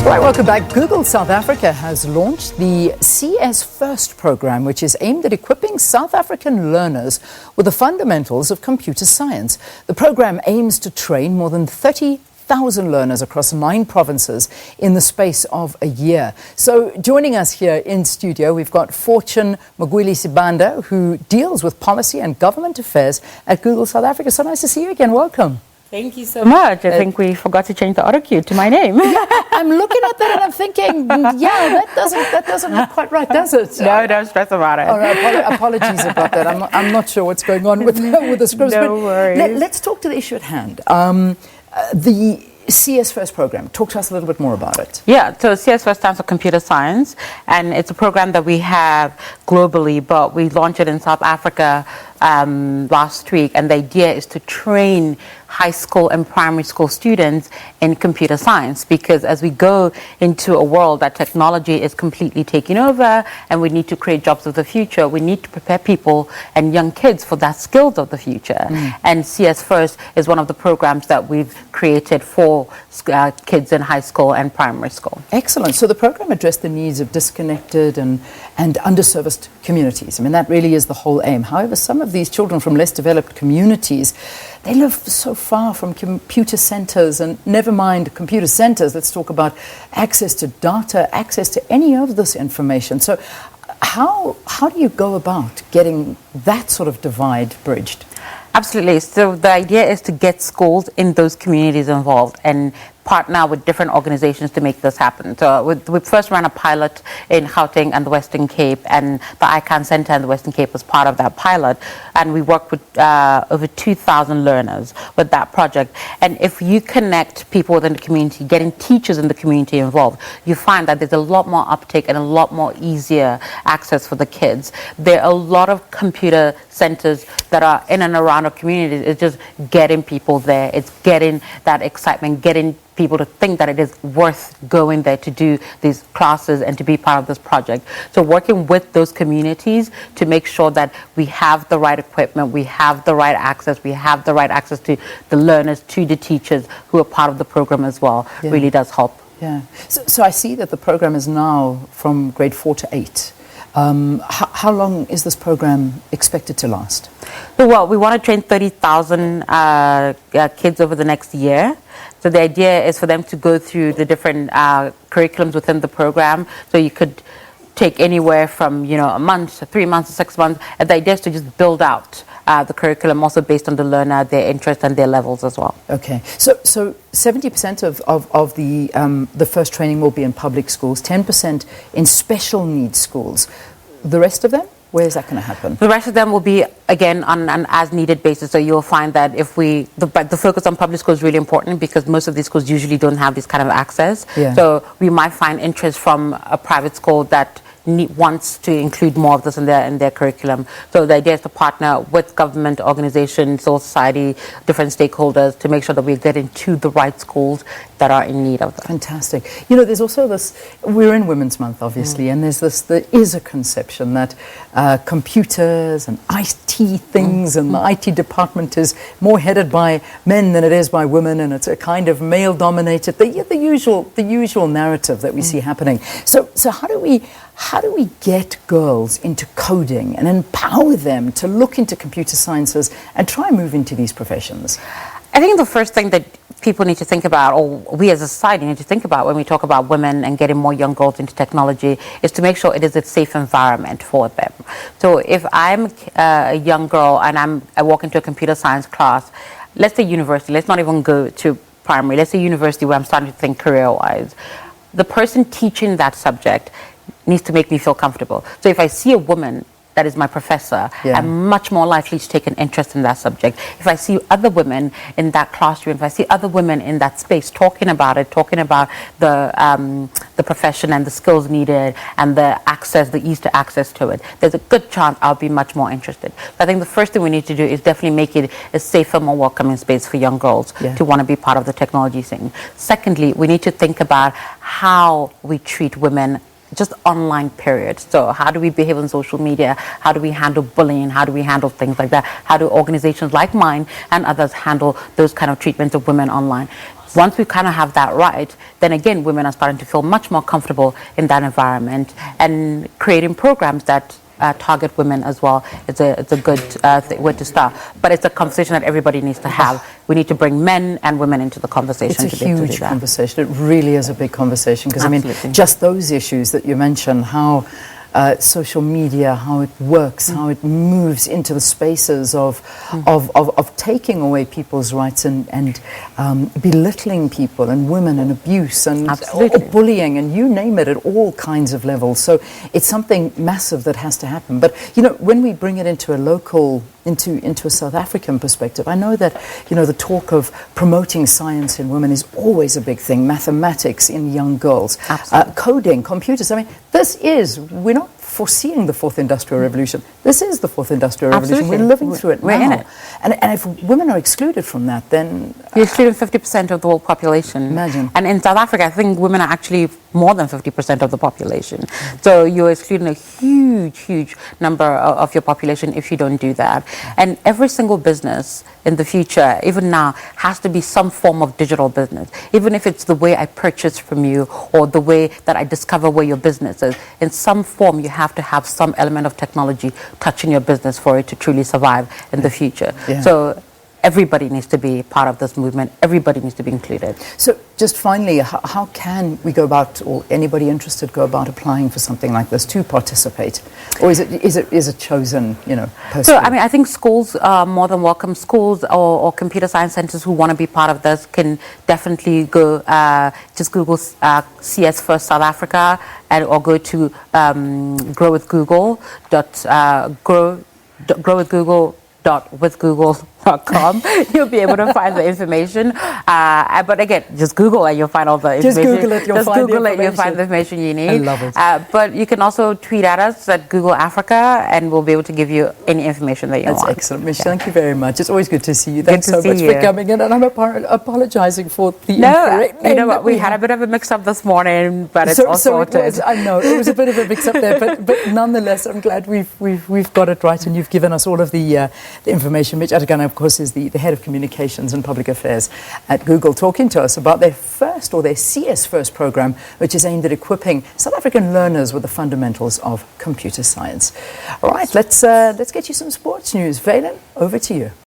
Right, welcome back. Google South Africa has launched the CS First program, which is aimed at equipping South African learners with the fundamentals of computer science. The program aims to train more than 30,000 learners across 9 provinces in the space of a year. So joining us here in studio, we've got Fortune Mgwili-Sibanda, who deals with policy and government affairs at Google South Africa. So nice to see you again. Welcome. Thank you so much. I think we forgot to change the auto cue to my name. Yeah, I'm looking at that and I'm thinking, yeah, that doesn't look quite right, does it? No, don't stress about it. All right, apologies about that. I'm not sure what's going on with the scripts. No worries. Let's talk to the issue at hand. The CS First program. Talk to us a little bit more about it. Yeah, so CS First stands for Computer Science, and it's a program that we have globally, but we launched it in South Africa last week, and the idea is to train high school and primary school students in computer science, because as we go into a world that technology is completely taking over and we need to create jobs of the future, we need to prepare people and young kids for that skills of the future. And CS First is one of the programs that we've created for kids in high school and primary school. Excellent. So the program addressed the needs of disconnected and underserviced communities. I mean, that really is the whole aim. However, some of these children from less developed communities, they live so far from computer centers, and never mind computer centers, let's talk about access to data, access to any of this information. So how do you go about getting that sort of divide bridged? Absolutely. So the idea is to get schools in those communities involved and partner with different organizations to make this happen. So we first ran a pilot in Gauteng and the Western Cape, and the ICANN Center in the Western Cape was part of that pilot, and we worked with over 2,000 learners with that project. And if you connect people within the community, getting teachers in the community involved, you find that there's a lot more uptake and a lot more easier access for the kids. There are a lot of computer centers that are in and around our communities. It's just getting people there. It's getting that excitement, getting people to think that it is worth going there to do these classes and to be part of this project. So working with those communities to make sure that we have the right equipment, we have the right access, we have the right access to the learners, to the teachers who are part of the program as well, really does help. Yeah. So I see that the program is now from grade 4 to 8. How long is this program expected to last? Well, we want to train 30,000 kids over the next year. So the idea is for them to go through the different curriculums within the program. So you could take anywhere from, a month to 3 months to 6 months. And the idea is to just build out the curriculum also based on the learner, their interest and their levels as well. Okay. So 70% of the first training will be in public schools, 10% in special needs schools. The rest of them? Where is that going to happen? The rest of them will be, again, on an as-needed basis. So you'll find that if the focus on public schools is really important, because most of these schools usually don't have this kind of access. Yeah. So we might find interest from a private school that wants to include more of this in their curriculum. So the idea is to partner with government organizations, civil society, different stakeholders to make sure that we're getting to the right schools that are in need of them. Fantastic. There's also this, we're in Women's Month, obviously, and there is a conception that computers and IT things and the IT department is more headed by men than it is by women, and it's a kind of male-dominated, the usual narrative that we see happening. So how do we get girls into coding and empower them to look into computer sciences and try and move into these professions? I think the first thing that people need to think about, or we as a society need to think about when we talk about women and getting more young girls into technology, is to make sure it is a safe environment for them. So if I'm a young girl and I walk into a computer science class, let's say university, let's not even go to primary, let's say university where I'm starting to think career-wise, the person teaching that subject needs to make me feel comfortable. So if I see a woman that is my professor, I'm much more likely to take an interest in that subject. If I see other women in that classroom, if I see other women in that space talking about it, talking about the profession and the skills needed and the ease to access to it, there's a good chance I'll be much more interested. So I think the first thing we need to do is definitely make it a safer, more welcoming space for young girls to want to be part of the technology scene. Secondly, we need to think about how we treat women just online, period. So how do we behave on social media? How do we handle bullying? How do we handle things like that? How do organizations like mine and others handle those kind of treatments of women online? Once we kind of have that right, then again, women are starting to feel much more comfortable in that environment, and creating programs that target women as well. It's a good way to start. But it's a conversation that everybody needs to have. We need to bring men and women into the conversation. It's a huge conversation. It really is a big conversation, because I mean, just those issues that you mentioned, how social media, how it works, how it moves into the spaces of taking away people's rights and belittling people and women and abuse and bullying and you name it, at all kinds of levels. So it's something massive that has to happen. But you know, when we bring it into a local, into a South African perspective, I know that, you know, the talk of promoting science in women is always a big thing. Mathematics in young girls, coding, computers. I mean, we're not foreseeing the fourth industrial revolution. This is the fourth industrial revolution. We're living through it now. We're in it. And if women are excluded from that, then you're excluding 50% of the world population. Imagine. And in South Africa, I think women are actually more than 50% of the population. So you're excluding a huge number of your population if you don't do that. And every single business in the future, even now, has to be some form of digital business. Even if it's the way I purchase from you or the way that I discover where your business is, in some form you have to have some element of technology touching your business for it to truly survive in the future. So everybody needs to be part of this movement. Everybody needs to be included. So just finally, how can we go about, or anybody interested go about applying for something like this to participate? Or is it chosen, you know, personally? So, I mean, I think schools are more than welcome. Schools or computer science centers who want to be part of this can definitely go, just Google CS First South Africa, or go to growwithgoogle.com. You'll be able to find the information. But again, just Google and you'll find all the information. Just Google it, you'll find the information you need. I love it. But you can also tweet at us at Google Africa, and we'll be able to give you any information that you want. That's excellent, Michelle. Thank you very much. It's always good to see you. Thanks so much for coming in, and I'm apologizing for the incorrect name. You know what? We had a bit of a mix-up this morning, but it's all sorted. I know it was a bit of a mix-up there, but nonetheless, I'm glad we've got it right, and you've given us all of the information. Mitch Atagana, of course, is the head of communications and public affairs at Google, talking to us about their CS First program, which is aimed at equipping South African learners with the fundamentals of computer science. All right, let's get you some sports news. Valen, over to you.